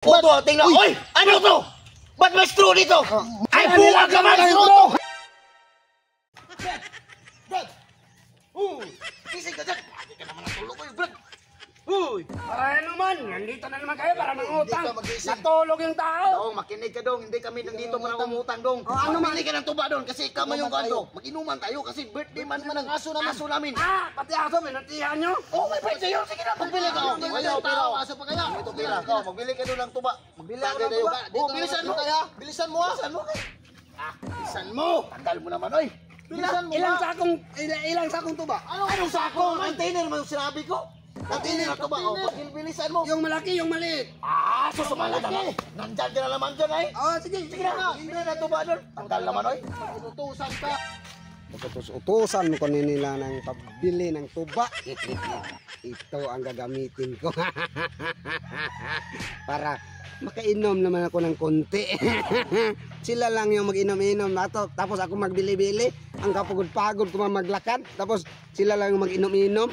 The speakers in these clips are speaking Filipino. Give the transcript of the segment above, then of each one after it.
Puto, tingnan. Uy! Ano to? Ba't may straw dito? Ay, buwag ka man! Straw! Brad! Gising ka dyan! Bakit ka naman natulog ko yung Brad? Uy! Para naman! Nandito na naman kayo para mangutang! Natulog yung tao! Dong, makinig ka dong. Hindi kami nandito para umutang dong. Ano mali ka ng tuba doon kasi ikaw mo yung kanto. Mag-inuman tayo kasi birthday man ng aso namin. Pati aso, may natihan nyo? Oh, may birthday yun. Sige na, magbili ka. Ayaw, pero aso pa kaya? Ito pira. Magbili ka doon ng tuba. Magbili ka ng tuba. Oh, bilisan mo kaya. Bilisan mo ha. Bilisan mo. Tandal mo naman, oy. Ilang sakong tuba? Anong sako? Container mo yung sinabi ko. Container to ba? O, bilisan mo. Yung malaki, yung maliit. Susumala na. Nandyan ka na naman dyan, ay. Sige. Sige na nga. Hindi na to ba doon? Tanggal naman, oy. Inutusan ka. Utusan ko nila ng pabili ng tuba. Ito ang gagamitin ko. Para makainom naman ako ng konti. Sila lang yung mag-inom-inom. Tapos ako magbili-bili. Ang kapagod-pagod ko maglakad. Tapos sila lang yung mag-inom-inom.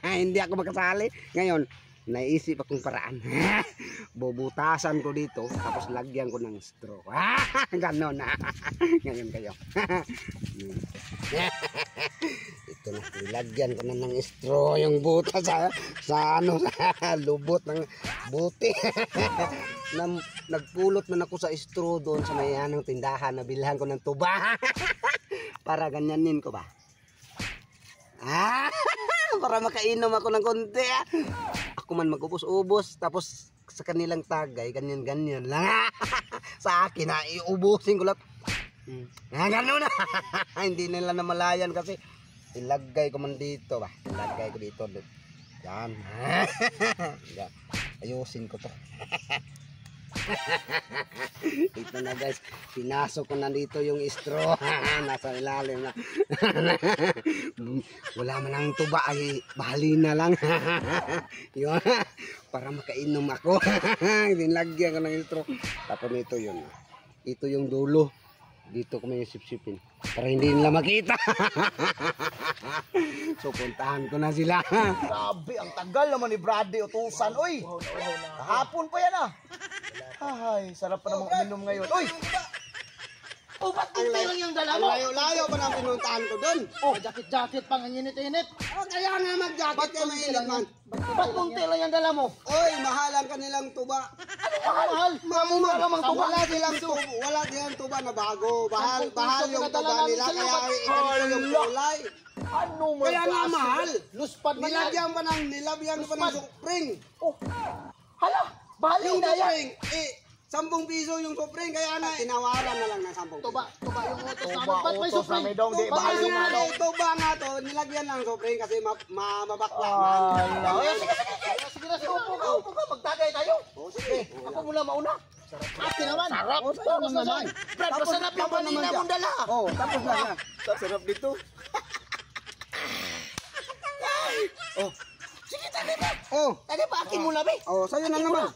Hindi ako makasali. Ngayon, naisip akong paraan. Bubutasan ko dito. Tapos lagyan ko ng straw. Ganon na. Ngayon kayo. Ito na. Nilagyan ko na ng straw yung butas sa lubot ng buti. Nagpulot man ako sa straw doon sa may anong tindahan. Nabilhan ko ng tuba. Para ganyanin ko ba? Para makainom ako ng konti. Ako man mag-ubos-ubos. Tapos sa kanilang tagay, ganyan-ganyan lang. Sa akin, iubusin ko lang. Gano'n na. Hindi nila namalayan kasi ilagay ko man dito ba. Ilagay ko dito. Yan. Ayusin ko to. Ito na guys, pinasok ko na dito yung straw. Nasa ilalim na. Wala man ang tuba ay bahali na lang. Yun, para makainom ako. Dinlagyan ko ng straw. Tapos ito yun. Ito yung dulo. Dito ko may sipsipin para hindi nila makita. So puntahan ko na sila. Grabe, ang tagal naman ni Brady utusan. Uy, kahapon pa yan ah. Ay, sarap pa namang uminom ngayon. Uy! Oh, ba't kunti lang yung dala mo? Layo-layo pa nang pinuntahan ko doon. Oh, jacket-jacket pang init-init. Kaya nga mag-jacket ka mainit man. Ba't kunti lang yung dala mo? Oy, mahal ang kanilang tuba. Mahal? Mamumura namang tuba. Wala silang tuba na bago. Bahal yung tuba nila. Kaya ikanito yung kulay. Ano mo? Kaya nga mahal. Luspad na yan. Nilagyan pa ng supring. Oh, hala, bali na yan. 10 piso yung supring. Kaya na, tinawaran na lang ng 10 piso. Tuba yung utos namin. Ba't may supring? Tuba nga to, nilagyan ng supring kasi mabakla man. Sige na, upo ka. Magtagay tayo. Sige, ako muna mauna. Ate naman. Sarap. Tapos naman. Brad, masarap yung kanina mong dala. Tapos na. Sarap dito. Sige, tagay pa. Tagay pa, akin muna, be. Sa'yo na naman.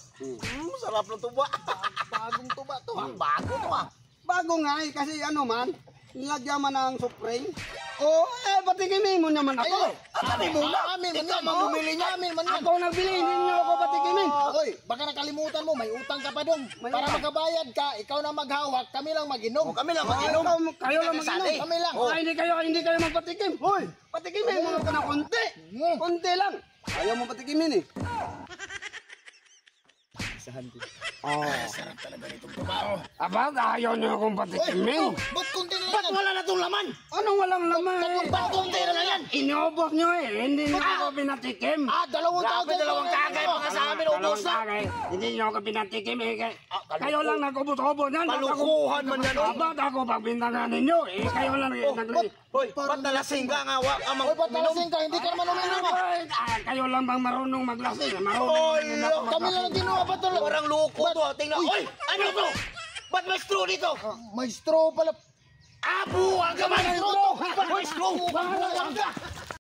Sarap ng tuba. Bagong tuba to, ha? Bago to, ha? Bago nga kasi ano man, nilagyan man ng supring. Patikimin mo naman ako. Kami muna. Ikaw mamumili niya. Ako nagbili, hindi niyo ako patikimin. Hoy, baka nakalimutan mo, may utang ka pa dong. Para magkabayad ka, ikaw na maghawak, kami lang mag-inom. Kami lang mag-inom. Kayo lang mag-inom. Kami lang. Hindi kayo magpatikim. Hoy, patikimin mo ako na konti. Konti lang. Ayaw mo patikimin eh. Sarap talaga nitong tuba, Ayaw niyo akong patikimin. Ba't kunti na Ba't wala na itong laman? Anong walang laman? Ba't kunti na lang yan? Inubos niyo eh. Hindi niyo ako pinatikim. dalawang Grabe, dalawang kagay mga sa amin. Ubos na. Hindi niyo ako pinatikim eh. Kayo lang nag-ubos-ubos yan. Palukuhan man yan. Ba't ako pagbintangan ninyo eh? Kayo lang Hoy, ba't nalasing ka nga? Hoy, ba't nalasing ka? Hindi ka naman uminom. Kayo lang bang marunong maglasing? Kami lang ginawa pa to. Parang loko to. Tingnan. Hoy, ano to? Ba't may straw dito? May straw pala. Buwag ka man! Straw! Ba't may straw?